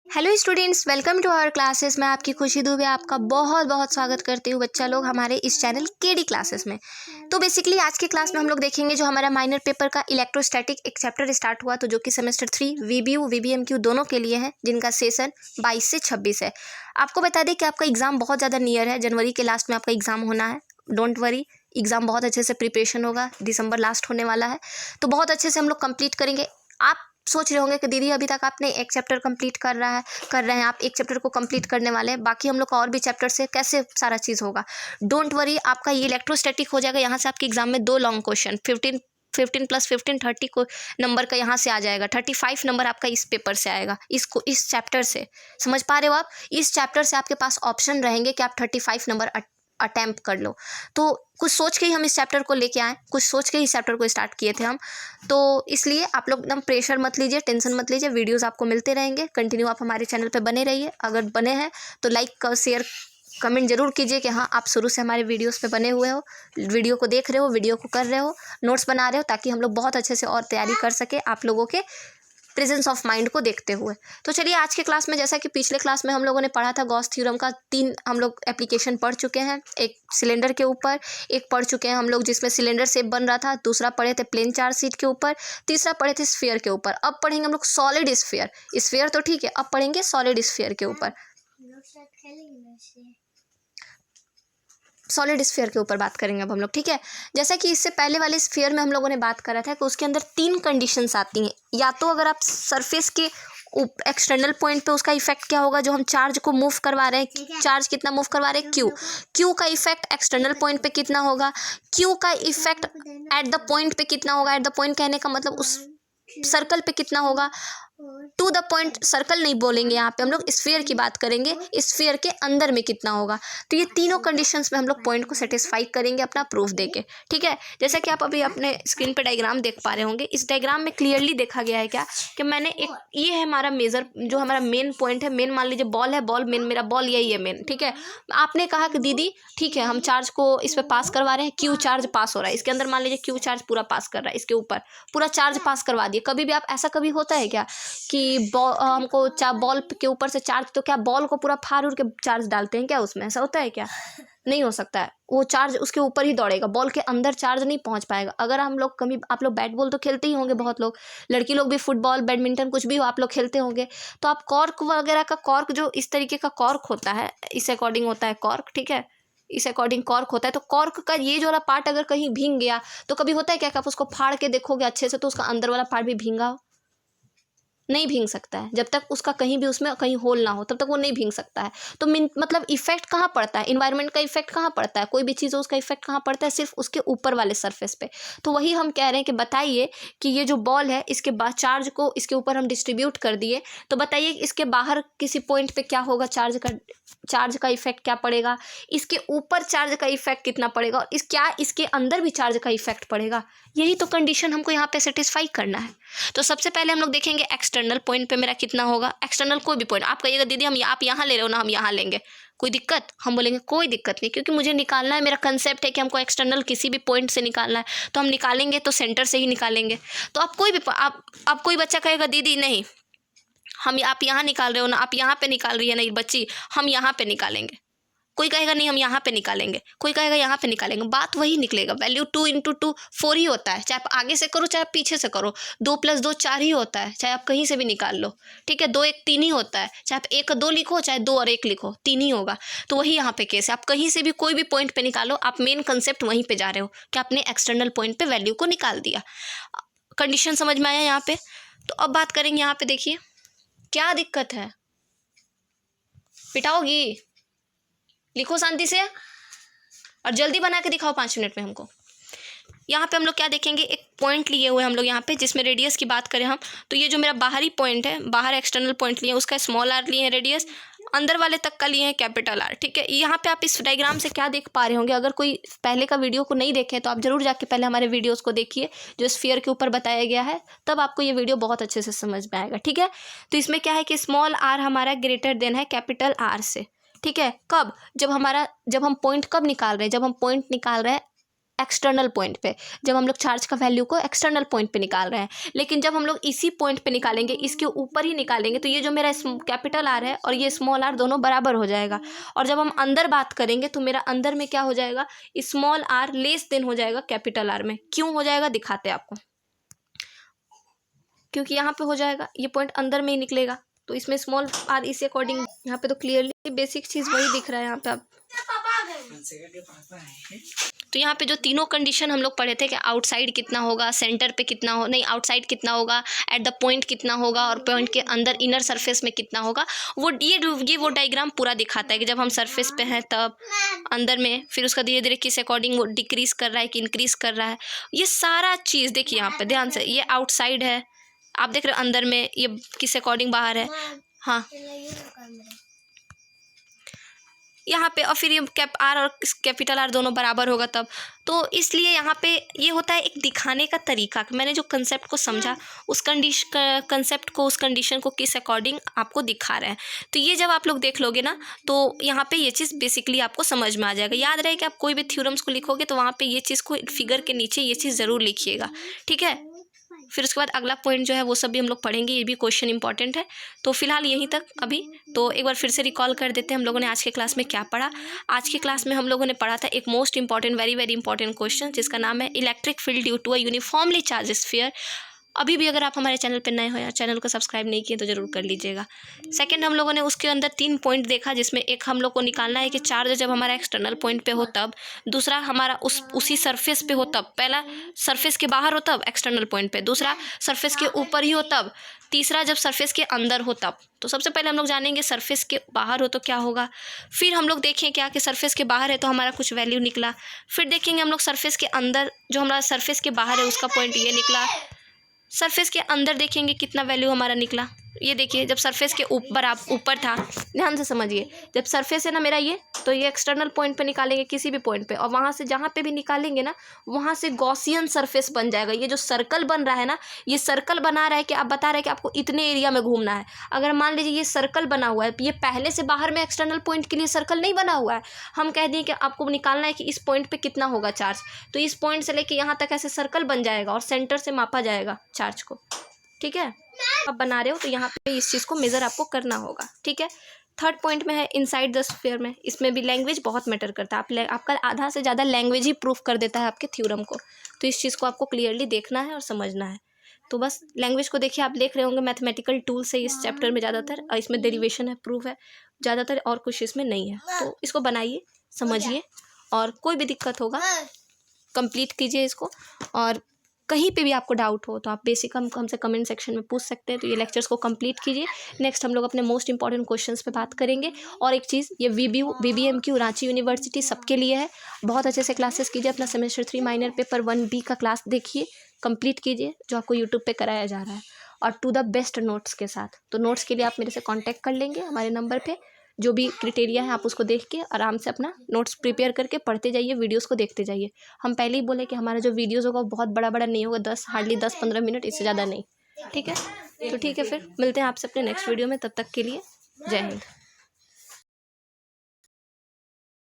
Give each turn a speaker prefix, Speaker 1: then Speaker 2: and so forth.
Speaker 1: Hello students, welcome to our classes. मैं आपकी खुशी दुबे आपका बहुत बहुत स्वागत करती हूँ बच्चा लोग हमारे इस चैनल केडी क्लासेस में। तो बेसिकली आज की क्लास में हम लोग देखेंगे जो हमारा माइनर पेपर का इलेक्ट्रोस्टैटिक एक चैप्टर स्टार्ट हुआ, तो जो कि सेमेस्टर 3 वीबीयू वीबीएमक्यू दोनों के लिए है, जिनका सेशन 22 से 26 है। आपको बता दें कि आपका एग्जाम बहुत ज़्यादा नियर है, जनवरी के लास्ट में आपका एग्जाम होना है। डोंट वरी, एग्जाम बहुत अच्छे से प्रिपरेशन होगा, दिसंबर लास्ट होने वाला है, तो बहुत अच्छे से हम लोग कंप्लीट करेंगे। आप सोच रहे होंगे कि दीदी अभी तक आपने एक चैप्टर कंप्लीट कर रहे हैं, आप एक चैप्टर को कंप्लीट करने वाले हैं, बाकी हम लोग का और भी चैप्टर से कैसे सारा चीज़ होगा। डोंट वरी, आपका ये इलेक्ट्रोस्टैटिक हो जाएगा। यहाँ से आपके एग्जाम में 2 लॉन्ग क्वेश्चन 15 + 15 30 को नंबर का यहाँ से आ जाएगा। 35 नंबर आपका इस पेपर से आएगा, इस चैप्टर से। समझ पा रहे हो आप? इस चैप्टर से आपके पास ऑप्शन रहेंगे कि आप 35 नंबर अटैम्प्ट कर लो। तो कुछ सोच के ही हम इस चैप्टर को लेके आए, कुछ सोच के ही इस चैप्टर को स्टार्ट किए थे हम। तो इसलिए आप लोग एकदम प्रेशर मत लीजिए, टेंशन मत लीजिए। वीडियोस आपको मिलते रहेंगे, कंटिन्यू आप हमारे चैनल पे बने रहिए। अगर बने हैं तो लाइक शेयर कमेंट जरूर कीजिए कि हाँ आप शुरू से हमारे वीडियोस पे बने हुए हो, वीडियो को देख रहे हो, वीडियो को कर रहे हो, नोट्स बना रहे हो, ताकि हम लोग बहुत अच्छे से और तैयारी कर सके आप लोगों के प्रेजेंस ऑफ माइंड को देखते हुए। तो चलिए आज के क्लास में, जैसा कि पिछले क्लास में हम लोगों ने पढ़ा था, गॉस थ्योरम का 3 हम लोग एप्लीकेशन पढ़ चुके हैं। एक सिलेंडर के ऊपर, एक पढ़ चुके हैं हम लोग जिसमें सिलेंडर शेप बन रहा था, दूसरा पढ़े थे प्लेन चार्ज शीट के ऊपर, तीसरा पढ़े थे स्फीयर के ऊपर। अब पढ़ेंगे हम लोग सॉलिड स्फीयर। स्फीयर तो ठीक है, अब पढ़ेंगे सॉलिड स्फीयर के ऊपर। सॉलिड स्फीयर के ऊपर बात करेंगे अब हम लोग, ठीक है। जैसा कि इससे पहले वाले स्फीयर में हम लोगों ने बात करा था कि उसके अंदर 3 कंडीशंस आती हैं। या तो अगर आप सरफेस के एक्सटर्नल पॉइंट पे उसका इफेक्ट क्या होगा, जो हम चार्ज को मूव करवा रहे हैं, चार्ज कितना मूव करवा रहे हैं, क्यू का इफेक्ट एक्सटर्नल पॉइंट पे कितना होगा, क्यू का इफेक्ट एट द पॉइंट पे कितना होगा। एट द पॉइंट कहने का मतलब उस सर्कल पे कितना होगा। टू द पॉइंट सर्कल नहीं बोलेंगे, यहाँ पे हम लोग स्फीयर की बात करेंगे, स्फीयर के अंदर में कितना होगा। तो ये तीनों कंडीशंस में हम लोग पॉइंट को सेटिस्फाई करेंगे अपना प्रूफ देके, ठीक है। जैसा कि आप अभी अपने स्क्रीन पे डायग्राम देख पा रहे होंगे, इस डायग्राम में क्लियरली देखा गया है क्या कि मैंने एक, ये है हमारा मेजर, जो हमारा मेन पॉइंट है। मेन मान लीजिए बॉल है, बॉल मेन, मेरा बॉल यही है मेन, ठीक है। आपने कहा कि दीदी ठीक है हम चार्ज को इस पर पास करवा रहे हैं, क्यू चार्ज पास हो रहा है इसके अंदर, मान लीजिए क्यू चार्ज पूरा पास कर रहा है, इसके ऊपर पूरा चार्ज पास करवा दिए। कभी भी आप ऐसा कभी होता है क्या कि हमको बॉल के ऊपर से चार्ज, तो क्या बॉल को पूरा फाड़ उड़ के चार्ज डालते हैं क्या उसमें? ऐसा होता है क्या? नहीं हो सकता है। वो चार्ज उसके ऊपर ही दौड़ेगा, बॉल के अंदर चार्ज नहीं पहुंच पाएगा। अगर हम लोग कभी, आप लोग बैट बॉल तो खेलते ही होंगे, बहुत लोग, लड़की लोग भी फुटबॉल बैडमिंटन कुछ भी हो आप लोग खेलते होंगे, तो आप कॉर्क वगैरह का, कॉर्क जो इस तरीके का कॉर्क होता है, इस अकॉर्डिंग होता है कॉर्क, ठीक है, इस अकॉर्डिंग कॉर्क होता है। तो कॉर्क का ये जो वाला पार्ट अगर कहीं भीग गया तो कभी होता है क्या कि आप उसको फाड़ के देखोगे अच्छे से तो उसका अंदर वाला पार्ट भी भींगा हो? नहीं भींग सकता है। जब तक उसका कहीं भी उसमें कहीं होल ना हो तब तक वो नहीं भींग सकता है। तो मतलब इफेक्ट कहाँ पड़ता है, इन्वायरमेंट का इफेक्ट कहाँ पड़ता है, कोई भी चीज़ हो उसका इफेक्ट कहाँ पड़ता है, सिर्फ उसके ऊपर वाले सरफेस पे। तो वही हम कह रहे हैं कि बताइए कि ये जो बॉल है इसके बाद चार्ज को इसके ऊपर हम डिस्ट्रीब्यूट कर दिए, तो बताइए इसके बाहर किसी पॉइंट पे क्या होगा, चार्ज का इफेक्ट क्या पड़ेगा, इसके ऊपर चार्ज का इफेक्ट कितना पड़ेगा, और इसके अंदर भी चार्ज का इफेक्ट पड़ेगा। यही तो कंडीशन हमको यहाँ पे सेटिस्फाई करना है। तो सबसे पहले हम लोग देखेंगे एक्सटर्नल पॉइंट पे मेरा कितना होगा। एक्सटर्नल कोई भी पॉइंट, आप कहिएगा दीदी आप यहाँ ले रहे हो ना, हम यहाँ लेंगे, कोई दिक्कत? हम बोलेंगे कोई दिक्कत नहीं, क्योंकि मुझे निकालना है, मेरा कंसेप्ट है कि हमको एक्सटर्नल किसी भी पॉइंट से निकालना है, तो हम निकालेंगे तो सेंटर से ही निकालेंगे। तो आप कोई भी, आप कोई बच्चा कहेगा दीदी नहीं आप यहाँ निकाल रहे हो ना, आप यहाँ पे निकाल रही है नहीं बच्ची, हम यहाँ पे निकालेंगे। कोई कहेगा नहीं हम यहाँ पे निकालेंगे, कोई कहेगा यहाँ पे निकालेंगे, बात वही निकलेगा। वैल्यू 2 × 2 4 ही होता है, चाहे आप आगे से करो चाहे आप पीछे से करो। 2 + 2 4 ही होता है, चाहे आप कहीं से भी निकाल लो, ठीक है। 2 1 3 ही होता है, चाहे आप 1 2 लिखो चाहे 2 और 1 लिखो, 3 ही होगा। तो वही यहाँ पे केस है, आप कहीं से भी कोई भी पॉइंट पे निकालो, आप मेन कंसेप्ट वहीं पे जा रहे हो कि आपने एक्सटर्नल पॉइंट पे वैल्यू को निकाल दिया। कंडीशन समझ में आया यहाँ पे? तो अब बात करेंगे यहाँ पे, देखिए क्या दिक्कत है, पिटाओगी? लिखो शांति से और जल्दी बना के दिखाओ 5 मिनट में हमको। यहाँ पे हम लोग क्या देखेंगे, एक पॉइंट लिए हुए हम लोग यहाँ पे, जिसमें रेडियस की बात करें हम, तो ये जो मेरा बाहरी पॉइंट है, बाहर एक्सटर्नल पॉइंट लिए उसका स्मॉल आर लिए हैं रेडियस, अंदर वाले तक का लिए हैं कैपिटल आर, ठीक है। यहाँ पे आप इस डायग्राम से क्या देख पा रहे होंगे, अगर कोई पहले का वीडियो को नहीं देखे तो आप जरूर जाके पहले हमारे वीडियोज़ को देखिए जो स्फीयर के ऊपर बताया गया है, तब आपको ये वीडियो बहुत अच्छे से समझ में आएगा, ठीक है। तो इसमें क्या है कि स्मॉल आर हमारा ग्रेटर देन है कैपिटल आर से, ठीक है। कब? जब हम पॉइंट कब निकाल रहे हैं, जब हम पॉइंट निकाल रहे हैं एक्सटर्नल पॉइंट पे, जब हम लोग चार्ज का वैल्यू को एक्सटर्नल पॉइंट पे निकाल रहे हैं। लेकिन जब हम लोग इसी पॉइंट पे निकालेंगे, इसके ऊपर ही निकालेंगे, तो ये जो मेरा कैपिटल आर है और ये स्मॉल आर दोनों बराबर हो जाएगा। और जब हम अंदर बात करेंगे तो मेरा अंदर में क्या हो जाएगा, स्मॉल आर लेस देन हो जाएगा कैपिटल आर में। क्यों हो जाएगा दिखाते हैं आपको, क्योंकि यहाँ पे हो जाएगा, ये पॉइंट अंदर में ही निकलेगा, तो इसमें स्मॉल आर इसी अकॉर्डिंग। यहाँ पे तो क्लियरली बेसिक चीज़ वही दिख रहा है यहाँ पे आप। तो यहाँ पे जो तीनों कंडीशन हम लोग पढ़े थे कि आउटसाइड कितना होगा, सेंटर पे कितना हो, नहीं आउटसाइड कितना होगा, एट द पॉइंट कितना होगा, और पॉइंट के अंदर इनर सरफेस में कितना होगा, वो डायग्राम पूरा दिखाता है कि जब हम सरफेस पे हैं तब अंदर में, फिर उसका धीरे धीरे किस अकॉर्डिंग वो डिक्रीज कर रहा है कि इंक्रीज कर रहा है। ये सारा चीज़ देखिए यहाँ पे ध्यान से, ये आउटसाइड है, आप देख रहे हो अंदर में, ये किस अकॉर्डिंग बाहर है। हाँ यहाँ पे, और फिर ये कैप आर और कैपिटल आर दोनों बराबर होगा तब। तो इसलिए यहाँ पे ये होता है एक दिखाने का तरीका कि मैंने जो कंसेप्ट को समझा, उस कंसेप्ट को, उस कंडीशन को किस अकॉर्डिंग आपको दिखा रहे हैं। तो ये जब आप लोग देख लोगे ना, तो यहाँ पे ये चीज़ बेसिकली आपको समझ में आ जाएगा। याद रहे कि आप कोई भी थ्योरम्स को लिखोगे तो वहाँ पे ये चीज़ को फिगर के नीचे ये चीज़ ज़रूर लिखिएगा, ठीक है। फिर उसके बाद अगला पॉइंट जो है वो सब भी हम लोग पढ़ेंगे, ये भी क्वेश्चन इंपॉर्टेंट है। तो फिलहाल यहीं तक अभी। तो एक बार फिर से रिकॉल कर देते हैं हम लोगों ने आज के क्लास में क्या पढ़ा। आज के क्लास में हम लोगों ने पढ़ा था एक most important, very very important question, जिसका नाम है electric field due to a uniformly charged sphere. अभी भी अगर आप हमारे चैनल पर नए हो या चैनल को सब्सक्राइब नहीं किए तो ज़रूर कर लीजिएगा। सेकंड, हम लोगों ने उसके अंदर 3 पॉइंट देखा, जिसमें एक हम लोग को निकालना है कि चार्ज जब हमारा एक्सटर्नल पॉइंट पे हो तब, दूसरा हमारा उसी सरफेस पे हो तब, पहला सरफेस के बाहर हो तब एक्सटर्नल पॉइंट पे, दूसरा सरफेस के ऊपर ही हो तब, तीसरा जब सरफेस के अंदर हो तब। तो सबसे पहले हम लोग जानेंगे सरफेस के बाहर हो तो क्या होगा, फिर हम लोग देखें क्या कि सरफेस के बाहर है तो हमारा कुछ वैल्यू निकला, फिर देखेंगे हम लोग सरफेस के अंदर, जो हमारा सरफेस के बाहर है उसका पॉइंट ये निकला, सरफेस के अंदर देखेंगे कितना वैल्यू हमारा निकला। ये देखिए, जब सरफेस के ऊपर था, ध्यान से समझिए, जब सरफेस है ना मेरा ये, तो ये एक्सटर्नल पॉइंट पे निकालेंगे किसी भी पॉइंट पे, और वहाँ से जहाँ पे भी निकालेंगे ना, वहाँ से गॉसियन सरफेस बन जाएगा। ये जो सर्कल बन रहा है ना, ये सर्कल बना रहा है कि आप बता रहे हैं कि आपको इतने एरिया में घूमना है। अगर मान लीजिए ये सर्कल बना हुआ है, ये पहले से बाहर में एक्सटर्नल पॉइंट के लिए सर्कल नहीं बना हुआ है, हम कह दिए कि आपको निकालना है कि इस पॉइंट पे कितना होगा चार्ज, तो इस पॉइंट से लेके यहाँ तक ऐसे सर्कल बन जाएगा और सेंटर से मापा जाएगा चार्ज को, ठीक है। आप बना रहे हो तो यहाँ पे इस चीज़ को मेज़र आपको करना होगा, ठीक है। थर्ड पॉइंट में है इनसाइड द स्फीयर में, इसमें भी लैंग्वेज बहुत मैटर करता है। आपका आधा से ज़्यादा लैंग्वेज ही प्रूफ कर देता है आपके थ्योरम को, तो इस चीज़ को आपको क्लियरली देखना है और समझना है। तो बस लैंग्वेज को देखिए, आप देख रहे होंगे मैथमेटिकल टूल्स है इस चैप्टर में ज़्यादातर, और इसमें डेरिवेशन है, प्रूफ है ज़्यादातर, और कुछ इसमें नहीं है। तो इसको बनाइए, समझिए, और कोई भी दिक्कत होगा कंप्लीट कीजिए इसको। और कहीं पे भी आपको डाउट हो तो आप बेसिक हमसे कमेंट सेक्शन में पूछ सकते हैं। तो ये लेक्चर्स को कंप्लीट कीजिए। नेक्स्ट हम लोग अपने मोस्ट इंपॉर्टेंट क्वेश्चंस पे बात करेंगे। और एक चीज़, ये VBMQ रांची यूनिवर्सिटी सबके लिए है, बहुत अच्छे से क्लासेस कीजिए। अपना सेमेस्टर 3 माइनर पेपर 1B का क्लास देखिए, कंप्लीट कीजिए, जो आपको यूट्यूब पे कराया जा रहा है, और टू द बेस्ट नोट्स के साथ। तो नोट्स के लिए आप मेरे से कॉन्टैक्ट कर लेंगे हमारे नंबर पर। जो भी क्राइटेरिया है आप उसको देख के आराम से अपना नोट्स प्रिपेयर करके पढ़ते जाइए, वीडियोस को देखते जाइए। हम पहले ही बोले कि हमारा जो वीडियोस होगा वो बहुत बड़ा नहीं होगा, हार्डली 10-15 मिनट, इससे ज़्यादा नहीं, ठीक है। तो ठीक है, फिर मिलते हैं आपसे अपने नेक्स्ट वीडियो में, तब तक के लिए जय हिंद।